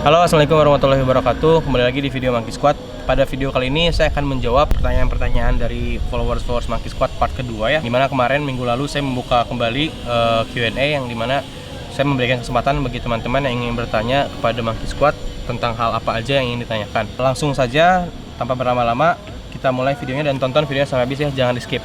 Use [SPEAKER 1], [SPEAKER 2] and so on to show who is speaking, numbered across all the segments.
[SPEAKER 1] Halo, assalamualaikum warahmatullahi wabarakatuh. Kembali lagi di video Monkey Squad. Pada video kali ini saya akan menjawab pertanyaan-pertanyaan dari followers Monkey Squad part kedua ya. Dimana kemarin minggu lalu saya membuka kembali Q&A yang dimana saya memberikan kesempatan bagi teman-teman yang ingin bertanya kepada Monkey Squad tentang hal apa aja yang ingin ditanyakan. Langsung saja tanpa berlama-lama kita mulai videonya dan tonton videonya sampai habis ya, jangan di skip.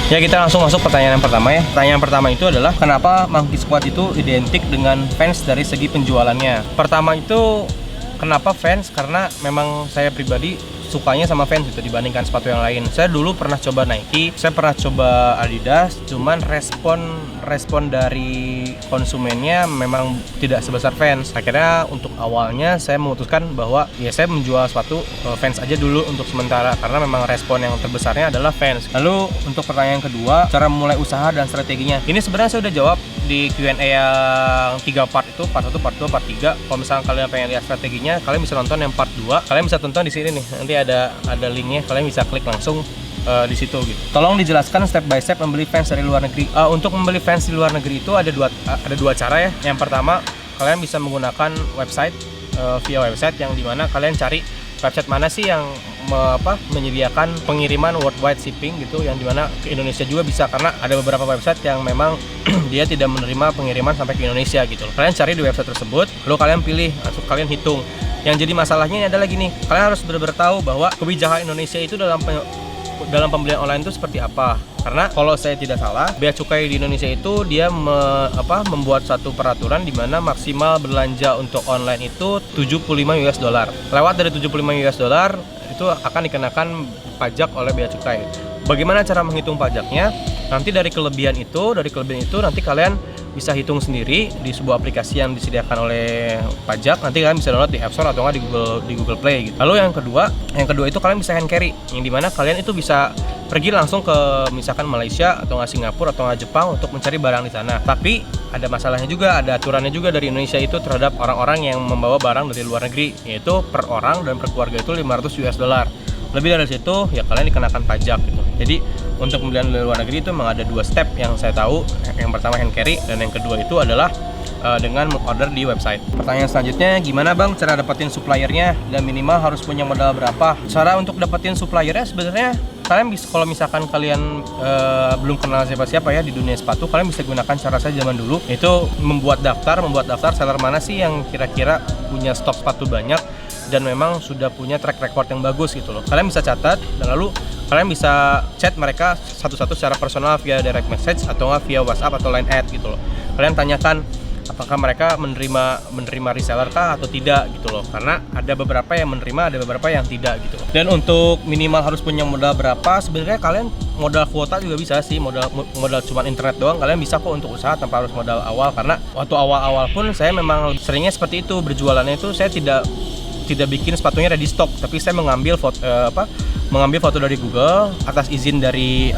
[SPEAKER 1] Ya, kita langsung masuk pertanyaan yang pertama ya. Pertanyaan pertama itu adalah kenapa Monkey Squad itu identik dengan fans dari segi penjualannya. Pertama itu kenapa fans? Karena memang saya pribadi sukanya sama fans gitu dibandingkan sepatu yang lain. Saya dulu pernah coba Nike, saya pernah coba Adidas, cuman respon dari konsumennya memang tidak sebesar fans. Akhirnya untuk awalnya saya memutuskan bahwa ya saya menjual sepatu fans aja dulu untuk sementara karena memang respon yang terbesarnya adalah fans. Lalu untuk pertanyaan kedua, cara memulai usaha dan strateginya. Ini sebenarnya saya udah jawab di Q&A yang 3 part itu, part 1, part 2, part 3. Kalau misalnya kalian pengen lihat strateginya, kalian bisa nonton yang part 2. Kalian bisa tonton di sini nih. Nanti ada linknya, kalian bisa klik langsung di situ gitu. Tolong dijelaskan step by step membeli fans dari luar negeri. Untuk membeli fans di luar negeri itu ada dua cara ya. Yang pertama, kalian bisa menggunakan website via website yang dimana kalian cari website mana sih yang menyediakan pengiriman worldwide shipping gitu, yang dimana ke Indonesia juga bisa, karena ada beberapa website yang memang dia tidak menerima pengiriman sampai ke Indonesia gitu. Kalian cari di website tersebut, lalu kalian pilih, langsung kalian hitung. Yang jadi masalahnya ini adalah gini, kalian harus benar-benar tahu bahwa kebijakan Indonesia itu dalam pembelian online itu seperti apa. Karena kalau saya tidak salah, bea cukai di Indonesia itu dia membuat satu peraturan di mana maksimal belanja untuk online itu 75 US dollar. Lewat dari 75 US dollar itu akan dikenakan pajak oleh bea cukai. Bagaimana cara menghitung pajaknya? Nanti dari kelebihan itu nanti kalian bisa hitung sendiri di sebuah aplikasi yang disediakan oleh pajak. Nanti kalian bisa download di App Store atau nggak di Google Play gitu. Lalu yang kedua itu kalian bisa hand carry, yang dimana kalian itu bisa pergi langsung ke misalkan Malaysia atau nggak Singapura atau nggak Jepang untuk mencari barang di sana. Tapi ada masalahnya juga, ada aturannya juga dari Indonesia itu terhadap orang-orang yang membawa barang dari luar negeri, yaitu per orang dan per keluarga itu 500 US dollar. Lebih dari situ ya kalian dikenakan pajak gitu. Jadi untuk pembelian dari luar negeri itu memang ada 2 step yang saya tahu. Yang pertama hand carry, dan yang kedua itu adalah dengan order di website. Pertanyaan selanjutnya, gimana bang cara dapetin suppliernya dan minimal harus punya modal berapa? Cara untuk dapetin suppliernya sebenarnya kalian bisa, kalau misalkan kalian belum kenal siapa-siapa ya di dunia sepatu, kalian bisa gunakan cara saya zaman dulu, itu membuat daftar seller mana sih yang kira-kira punya stok sepatu banyak dan memang sudah punya track record yang bagus gitu loh. Kalian bisa catat dan lalu kalian bisa chat mereka satu-satu secara personal via direct message atau nggak via WhatsApp atau line ad gitu loh. Kalian tanyakan apakah mereka menerima reseller kah atau tidak gitu loh, karena ada beberapa yang menerima, ada beberapa yang tidak gitu loh. Dan untuk minimal harus punya modal berapa, sebenarnya kalian modal kuota juga bisa sih, modal cuma internet doang kalian bisa kok untuk usaha tanpa harus modal awal. Karena waktu awal-awal pun saya memang seringnya seperti itu, berjualannya itu saya tidak bikin sepatunya ready stock, tapi saya mengambil foto dari Google atas izin dari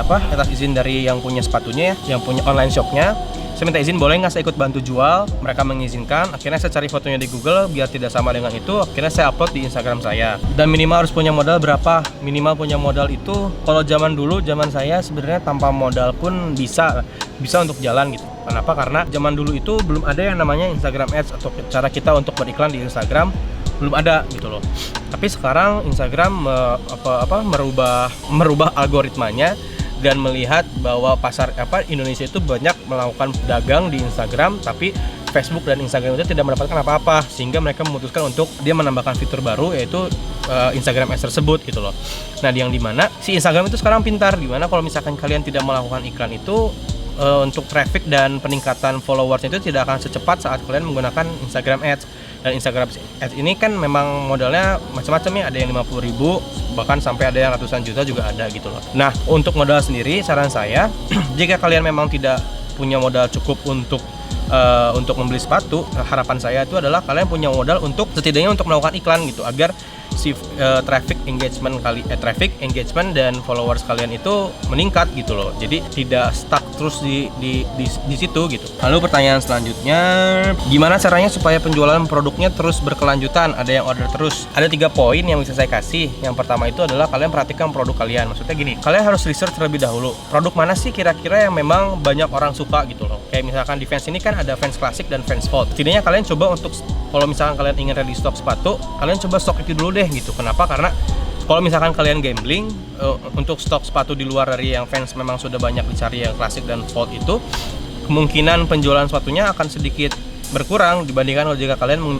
[SPEAKER 1] yang punya sepatunya ya, yang punya online shopnya. Saya minta izin, boleh nggak saya ikut bantu jual? Mereka mengizinkan. Akhirnya saya cari fotonya di Google biar tidak sama dengan itu. Akhirnya saya upload di Instagram saya. Dan minimal harus punya modal berapa? Minimal punya modal itu kalau zaman saya sebenarnya tanpa modal pun bisa untuk jalan gitu. Kenapa? Karena zaman dulu itu belum ada yang namanya Instagram Ads atau cara kita untuk beriklan di Instagram, belum ada gitu loh. Tapi sekarang Instagram merubah algoritmanya dan melihat bahwa pasar Indonesia itu banyak melakukan dagang di Instagram, tapi Facebook dan Instagram itu tidak mendapatkan apa-apa, sehingga mereka memutuskan untuk dia menambahkan fitur baru, yaitu Instagram Ads tersebut gitu loh. Nah, yang dimana si Instagram itu sekarang pintar, dimana kalau misalkan kalian tidak melakukan iklan itu untuk traffic dan peningkatan followers itu tidak akan secepat saat kalian menggunakan Instagram Ads. Dan Instagram Ads ini kan memang modalnya macam-macam ya, ada yang 50.000 bahkan sampai ada yang ratusan juta juga ada gitu loh. Nah, untuk modal sendiri saran saya jika kalian memang tidak punya modal cukup untuk membeli sepatu, harapan saya itu adalah kalian punya modal untuk setidaknya untuk melakukan iklan gitu, agar si traffic engagement dan followers kalian itu meningkat gitu loh. Jadi tidak stuck terus di situ gitu. Lalu pertanyaan selanjutnya, gimana caranya supaya penjualan produknya terus berkelanjutan, ada yang order terus? Ada 3 poin yang bisa saya kasih. Yang pertama itu adalah kalian perhatikan produk kalian. Maksudnya gini, kalian harus research terlebih dahulu. Produk mana sih kira-kira yang memang banyak orang suka gitu loh. Kayak misalkan di Vans ini kan ada Vans Classic dan Vans Fold. Setidaknya kalian coba untuk, kalau misalkan kalian ingin ready stock sepatu, kalian coba stok itu dulu deh gitu. Kenapa? Karena kalau misalkan kalian gambling untuk stok sepatu di luar dari yang Vans memang sudah banyak dicari yang Classic dan Fold itu, kemungkinan penjualan sepatunya akan sedikit berkurang dibandingkan jika kalian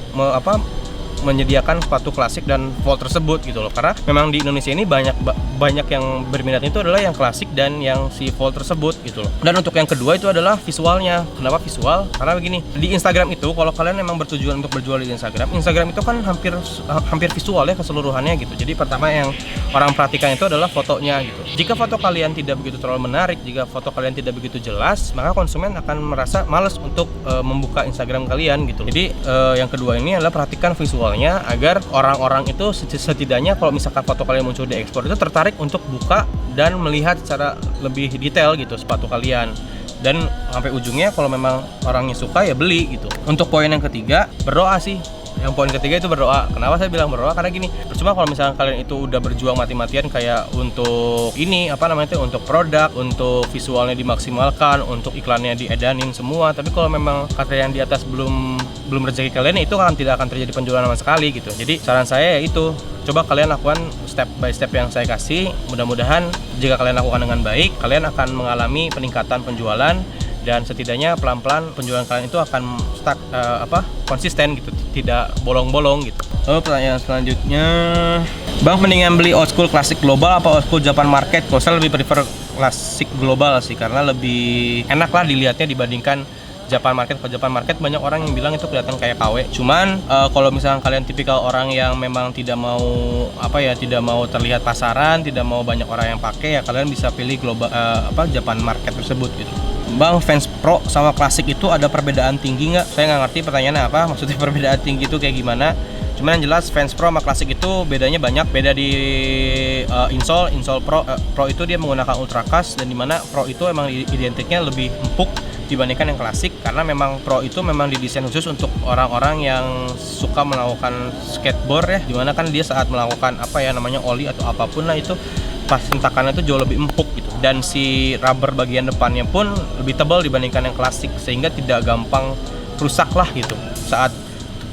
[SPEAKER 1] menyediakan sepatu klasik dan Fold tersebut gitu loh. Karena memang di Indonesia ini banyak yang berminat itu adalah yang klasik dan yang si Fold tersebut gitu loh. Dan untuk yang kedua itu adalah visualnya. Kenapa visual? Karena begini, di Instagram itu kalau kalian memang bertujuan untuk berjual di Instagram itu kan hampir visual ya keseluruhannya gitu. Jadi pertama yang orang perhatikan itu adalah fotonya gitu. Jika foto kalian tidak begitu terlalu menarik, jika foto kalian tidak begitu jelas, maka konsumen akan merasa malas untuk membuka Instagram kalian gitu. Jadi yang kedua ini adalah perhatikan visual agar orang-orang itu setidaknya kalau misalkan foto kalian muncul di ekspor itu tertarik untuk buka dan melihat secara lebih detail gitu sepatu kalian, dan sampai ujungnya kalau memang orangnya suka ya beli gitu. Untuk poin yang ketiga, berdoa sih. Yang poin ketiga itu berdoa. Kenapa saya bilang berdoa? Karena gini, percuma kalau misalkan kalian itu udah berjuang mati-matian kayak untuk ini untuk produk, untuk visualnya dimaksimalkan, untuk iklannya diedanin semua, tapi kalau memang kata yang di atas belum rezeki kalian, itu kan tidak akan terjadi penjualan sama sekali gitu. Jadi saran saya yaitu coba kalian lakukan step by step yang saya kasih. Mudah-mudahan jika kalian lakukan dengan baik, kalian akan mengalami peningkatan penjualan, dan setidaknya pelan-pelan penjualan kalian itu akan konsisten gitu, tidak bolong-bolong gitu. Lalu pertanyaan selanjutnya, Bang mendingan beli old school klasik global apa old school Japan market? Kalau saya lebih prefer klasik global sih, karena lebih enak lah dilihatnya dibandingkan Japan market. Kalau Japan market banyak orang yang bilang itu kelihatan kayak KW. Cuman kalau misalnya kalian tipikal orang yang memang tidak mau tidak mau terlihat pasaran, tidak mau banyak orang yang pakai, ya kalian bisa pilih global Japan market tersebut gitu. Bang, Vans Pro sama klasik itu ada perbedaan tinggi nggak? Saya nggak ngerti pertanyaannya apa, maksudnya perbedaan tinggi itu kayak gimana. Cuman yang jelas Vans Pro sama klasik itu bedanya banyak. Beda di insole Pro itu dia menggunakan ultracush, dan dimana Pro itu emang identiknya lebih empuk dibandingkan yang klasik, karena memang Pro itu memang didesain khusus untuk orang-orang yang suka melakukan skateboard ya, dimana kan dia saat melakukan oli atau apapun lah, itu pas hentakannya itu jauh lebih empuk gitu, dan si rubber bagian depannya pun lebih tebal dibandingkan yang klasik, sehingga tidak gampang rusak lah gitu saat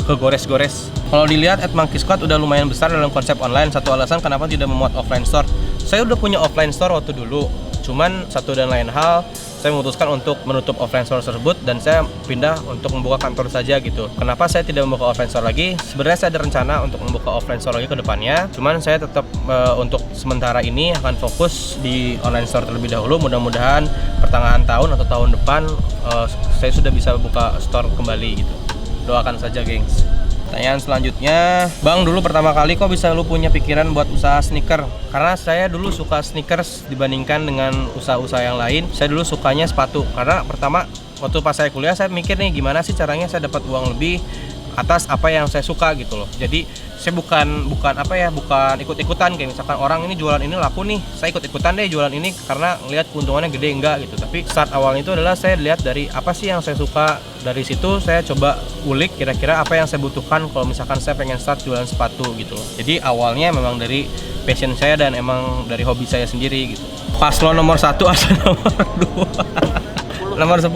[SPEAKER 1] kegores-gores. Kalau dilihat Monkey Squad udah lumayan besar dalam konsep online. Satu alasan kenapa tidak memuat offline store. Saya udah punya offline store waktu dulu, cuman satu dan lain hal saya memutuskan untuk menutup offline store tersebut dan saya pindah untuk membuka kantor saja gitu. Kenapa saya tidak membuka offline store lagi? Sebenarnya saya ada rencana untuk membuka offline store lagi ke depannya. Cuman saya tetap untuk sementara ini akan fokus di online store terlebih dahulu. Mudah-mudahan pertengahan tahun atau tahun depan saya sudah bisa buka store kembali gitu. Doakan saja, gengs. Pertanyaan selanjutnya, Bang, dulu pertama kali kok bisa lu punya pikiran buat usaha sneaker? Karena saya dulu suka sneakers dibandingkan dengan usaha-usaha yang lain. Saya dulu sukanya sepatu, karena pertama waktu pas saya kuliah saya mikir nih gimana sih caranya saya dapat uang lebih atas apa yang saya suka gitu loh. Jadi saya bukan ikut-ikutan kayak misalkan orang ini jualan ini laku nih, saya ikut-ikutan deh jualan ini karena lihat keuntungannya gede, enggak gitu. Tapi start awalnya itu adalah saya lihat dari apa sih yang saya suka, dari situ saya coba ulik kira-kira apa yang saya butuhkan kalau misalkan saya pengen start jualan sepatu gitu loh. Jadi awalnya memang dari passion saya dan emang dari hobi saya sendiri gitu. Paslon nomor 1 atau nomor 2? Nomor 10.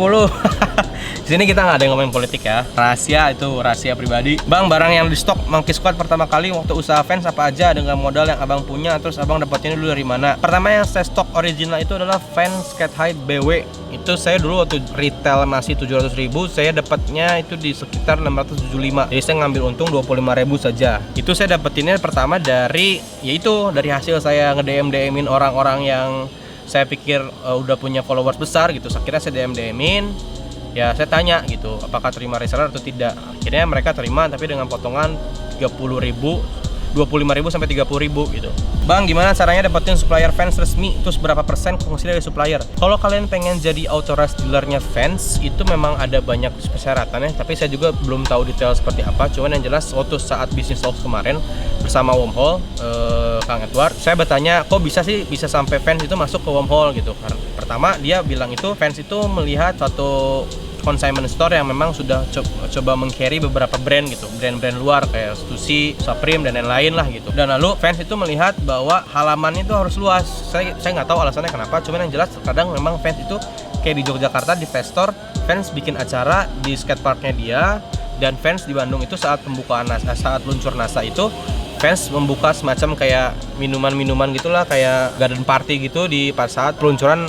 [SPEAKER 1] Di sini kita nggak ada yang ngomongin politik ya, rahasia, itu rahasia pribadi. Bang, barang yang di stok Monkey Squad pertama kali waktu usaha Vans apa aja dengan modal yang abang punya, terus abang dapatnya dulu dari mana? Pertama yang saya stok original itu adalah Vans Skate High BW. Itu saya dulu waktu retail masih 700.000, saya dapatnya itu di sekitar 675. Jadi saya ngambil untung 25.000 saja. Itu saya dapetinnya pertama dari hasil saya nge-DM-in orang-orang yang saya pikir udah punya followers besar gitu. Akhirnya saya DM-in, ya saya tanya gitu apakah terima reseller atau tidak. Akhirnya mereka terima, tapi dengan potongan 25.000 sampai 30.000 gitu. Bang, gimana caranya dapetin supplier Vans resmi? Terus berapa persen komisi dari supplier? Kalau kalian pengen jadi authorized dealernya Vans, itu memang ada banyak persyaratannya, tapi saya juga belum tahu detail seperti apa. Cuman yang jelas waktu saat bisnis talks kemarin bersama Wormhole, Kang Edward, saya bertanya kok bisa sampai fans itu masuk ke Wormhole gitu. Pertama dia bilang itu fans itu melihat suatu consignment store yang memang sudah coba meng-carry beberapa brand gitu, brand-brand luar kayak Stussy, Supreme dan lain-lain lah gitu. Dan lalu fans itu melihat bahwa halaman itu harus luas. Saya nggak tahu alasannya kenapa, cuman yang jelas kadang memang fans itu kayak di Yogyakarta di Festor, fans bikin acara di skateparknya dia, dan fans di Bandung itu saat pembukaan NASA, saat luncur NASA itu fans membuka semacam kayak minuman-minuman gitulah, kayak garden party gitu di pas saat peluncuran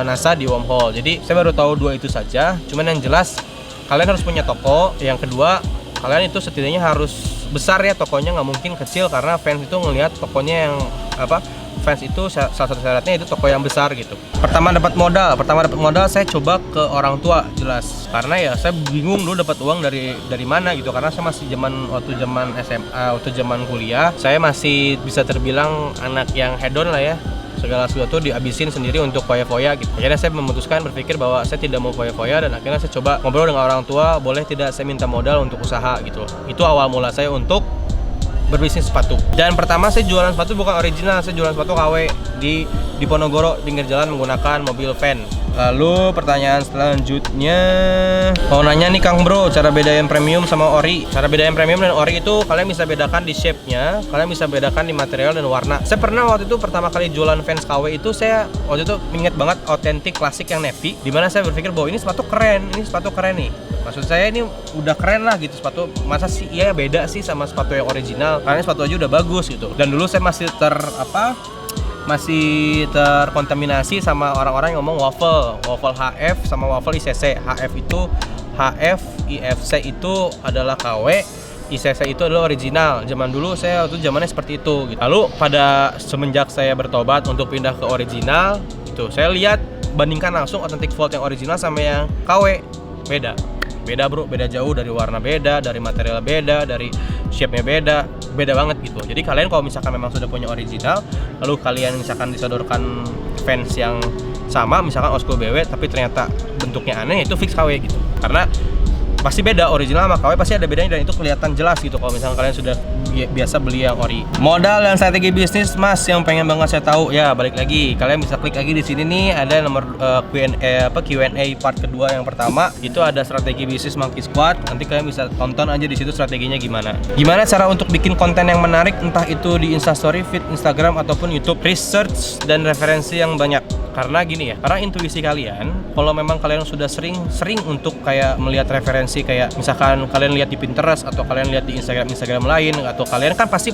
[SPEAKER 1] NASA di Wormhole. Jadi saya baru tahu dua itu saja. Cuman yang jelas kalian harus punya toko. Yang kedua, kalian itu setidaknya harus besar ya tokonya, nggak mungkin kecil karena fans itu ngelihat tokonya yang fans itu salah satu syaratnya itu toko yang besar gitu. Pertama dapat modal saya coba ke orang tua jelas, karena ya saya bingung dulu dapat uang dari mana gitu, karena saya masih waktu zaman SMA, waktu zaman kuliah saya masih bisa terbilang anak yang hedon lah ya, segala sesuatu dihabisin sendiri untuk foya-foya gitu. Akhirnya saya memutuskan berpikir bahwa saya tidak mau foya-foya, dan akhirnya saya coba ngobrol dengan orang tua, boleh tidak saya minta modal untuk usaha gitu. Itu awal mula saya untuk berbisnis sepatu. Dan pertama saya jualan sepatu bukan original, saya jualan sepatu KW di Ponorogo pinggir jalan menggunakan mobil van. Lalu pertanyaan selanjutnya, mau nanya nih Kang Bro, cara bedain premium sama ori. Cara bedain premium dan ori itu kalian bisa bedakan di shape-nya, kalian bisa bedakan di material dan warna. Saya pernah waktu itu pertama kali jualan Vans KW itu, saya waktu itu inget banget otentik klasik yang navy, dimana saya berpikir bahwa ini sepatu keren nih. Maksud saya ini udah keren lah gitu sepatu, masa sih iya beda sih sama sepatu yang original, karena sepatu aja udah bagus gitu. Dan dulu saya masih terkontaminasi sama orang-orang yang ngomong waffle HF sama waffle ICC. IFC itu adalah KW, ICC itu adalah original. Zaman dulu saya waktu zamannya seperti itu gitu. Lalu pada semenjak saya bertobat untuk pindah ke original itu, saya lihat bandingkan langsung authentic Volt yang original sama yang KW, beda bro, beda jauh, dari warna beda, dari material beda, dari shape-nya beda banget gitu. Jadi kalian kalau misalkan memang sudah punya original, lalu kalian misalkan disodorkan fans yang sama, misalkan old school BW tapi ternyata bentuknya aneh, itu fix KW gitu. Karena pasti beda, original sama KW pasti ada bedanya, dan itu kelihatan jelas gitu kalau misalkan kalian sudah biasa beli yang ori. Modal dan strategi bisnis Mas yang pengen banget saya tahu, ya balik lagi kalian bisa klik lagi di sini nih, ada nomor Q&A part kedua. Yang pertama itu ada strategi bisnis Monkey Squad, nanti kalian bisa tonton aja di situ strateginya gimana cara untuk bikin konten yang menarik, entah itu di Instastory, feed Instagram ataupun YouTube. Research dan referensi yang banyak, karena gini ya, karena intuisi kalian, kalau memang kalian sudah sering untuk kayak melihat referensi, kayak misalkan kalian lihat di Pinterest atau kalian lihat di Instagram lain, atau kalian kan pasti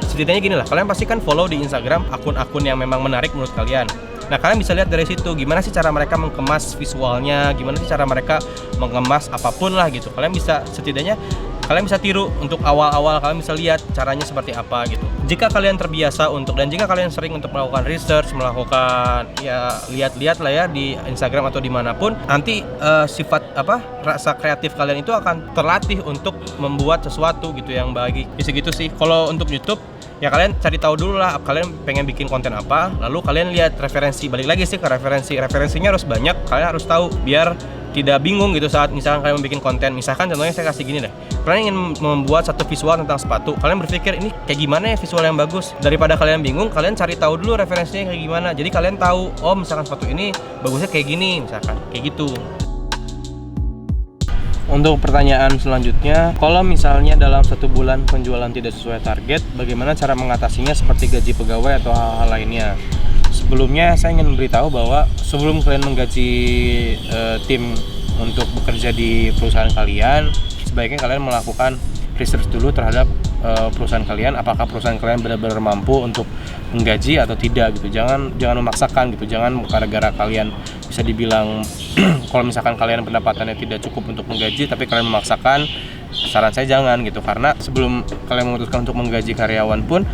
[SPEAKER 1] setidaknya gini lah, kalian pasti kan follow di Instagram akun-akun yang memang menarik menurut kalian. Nah kalian bisa lihat dari situ gimana sih cara mereka mengemas visualnya, gimana sih cara mereka mengemas apapun lah gitu. Kalian bisa setidaknya kalian bisa tiru untuk awal-awal, kalian bisa lihat caranya seperti apa gitu. Jika kalian terbiasa dan jika kalian sering untuk melakukan research, melakukan ya lihat-lihat lah ya di Instagram atau dimanapun, nanti rasa kreatif kalian itu akan terlatih untuk membuat sesuatu gitu yang baik. Segitu sih. Kalau untuk YouTube ya kalian cari tahu dulu lah kalian pengen bikin konten apa, lalu kalian lihat referensi, balik lagi sih ke referensinya harus banyak, kalian harus tahu biar tidak bingung gitu saat misalkan kalian bikin konten. Misalkan contohnya saya kasih gini deh, kalian ingin membuat satu visual tentang sepatu, kalian berpikir ini kayak gimana ya visual yang bagus, daripada kalian bingung kalian cari tahu dulu referensinya kayak gimana, jadi kalian tahu oh misalkan sepatu ini bagusnya kayak gini, misalkan kayak gitu. Untuk pertanyaan selanjutnya, kalau misalnya dalam 1 bulan penjualan tidak sesuai target, bagaimana cara mengatasinya seperti gaji pegawai atau hal-hal lainnya? Sebelumnya saya ingin memberitahu bahwa sebelum kalian menggaji tim untuk bekerja di perusahaan kalian, sebaiknya kalian melakukan research dulu terhadap perusahaan kalian, apakah perusahaan kalian benar-benar mampu untuk menggaji atau tidak gitu. Jangan memaksakan gitu, jangan gara-gara kalian bisa dibilang kalau misalkan kalian pendapatannya tidak cukup untuk menggaji tapi kalian memaksakan, saran saya jangan gitu. Karena sebelum kalian memutuskan untuk menggaji karyawan pun,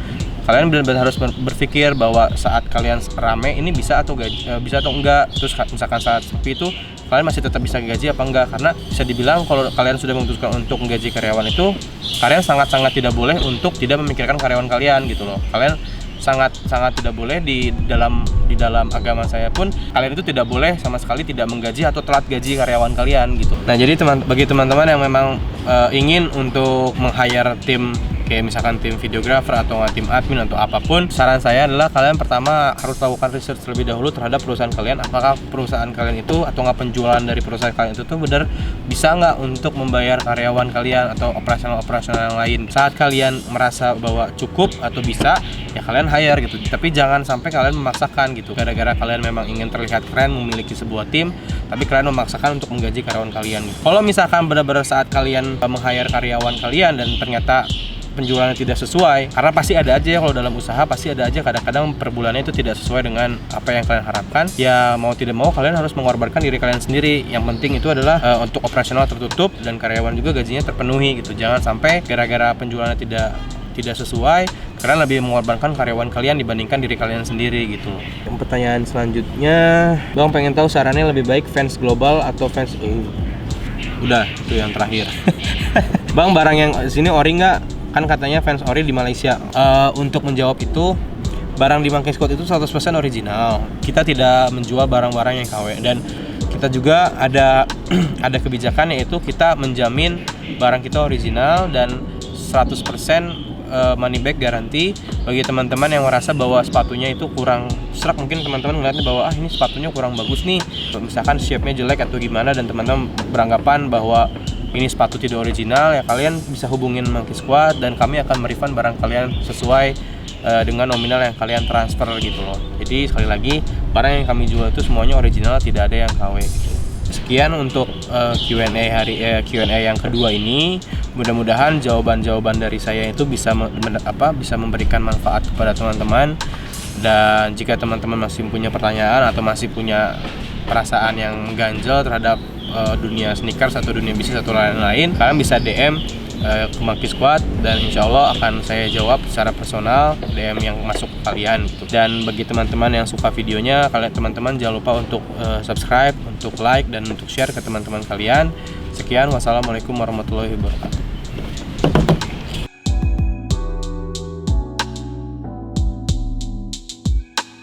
[SPEAKER 1] kalian benar-benar harus berpikir bahwa saat kalian rame ini bisa atau enggak. Terus misalkan saat sepi itu kalian masih tetap bisa gaji apa enggak, karena bisa dibilang kalau kalian sudah memutuskan untuk menggaji karyawan itu, kalian sangat-sangat tidak boleh untuk tidak memikirkan karyawan kalian gitu loh. Kalian sangat tidak boleh di dalam agama saya pun kalian itu tidak boleh sama sekali tidak menggaji atau telat gaji karyawan kalian gitu. Nah jadi bagi teman-teman yang memang ingin untuk meng-hire tim kayak misalkan tim videographer atau tim admin atau apapun, saran saya adalah kalian pertama harus lakukan research terlebih dahulu terhadap perusahaan kalian, apakah perusahaan kalian itu atau nggak penjualan dari perusahaan kalian itu tuh benar bisa nggak untuk membayar karyawan kalian atau operasional yang lain. Saat kalian merasa bahwa cukup atau bisa, ya kalian hire gitu. Tapi jangan sampai kalian memaksakan gitu, gara-gara kalian memang ingin terlihat keren memiliki sebuah tim, tapi kalian memaksakan untuk menggaji karyawan kalian gitu. Kalau misalkan benar-benar saat kalian meng-hire karyawan kalian dan ternyata penjualannya tidak sesuai, karena pasti ada aja ya kalau dalam usaha, pasti ada aja kadang-kadang per bulannya itu tidak sesuai dengan apa yang kalian harapkan. Ya mau tidak mau kalian harus mengorbankan diri kalian sendiri. Yang penting itu adalah untuk operasional tertutup dan karyawan juga gajinya terpenuhi gitu. Jangan sampai gara-gara penjualannya tidak sesuai, kalian lebih mengorbankan karyawan kalian dibandingkan diri kalian sendiri gitu. Pertanyaan selanjutnya, Bang pengen tahu sarannya lebih baik fans global atau fans udah itu yang terakhir. Bang, barang yang sini ori nggak? Kan katanya fans ori di Malaysia. Untuk menjawab itu, barang di Monkey Squad itu 100% original. Kita tidak menjual barang-barang yang KW, dan kita juga ada kebijakan, yaitu kita menjamin barang kita original dan 100% money back garanti bagi teman-teman yang merasa bahwa sepatunya itu kurang serak. Mungkin teman-teman ngeliatnya bahwa ini sepatunya kurang bagus nih, misalkan shape-nya jelek atau gimana, dan teman-teman beranggapan bahwa ini sepatu tidak original, ya kalian bisa hubungin Monkey Squad dan kami akan merefund barang kalian sesuai dengan nominal yang kalian transfer gitu loh. Jadi sekali lagi, barang yang kami jual itu semuanya original, tidak ada yang KW gitu. Sekian untuk Q&A yang kedua ini. Mudah-mudahan jawaban-jawaban dari saya itu bisa memberikan manfaat kepada teman-teman. Dan jika teman-teman masih punya pertanyaan atau masih punya perasaan yang mengganjal terhadap dunia sneakers atau dunia bisnis atau lain-lain, kalian bisa DM ke Monkey Squad dan insya Allah akan saya jawab secara personal DM yang masuk ke kalian gitu. Dan bagi teman-teman yang suka videonya, kalian teman-teman jangan lupa untuk subscribe, untuk like, dan untuk share ke teman-teman kalian. Sekian, wassalamualaikum warahmatullahi wabarakatuh.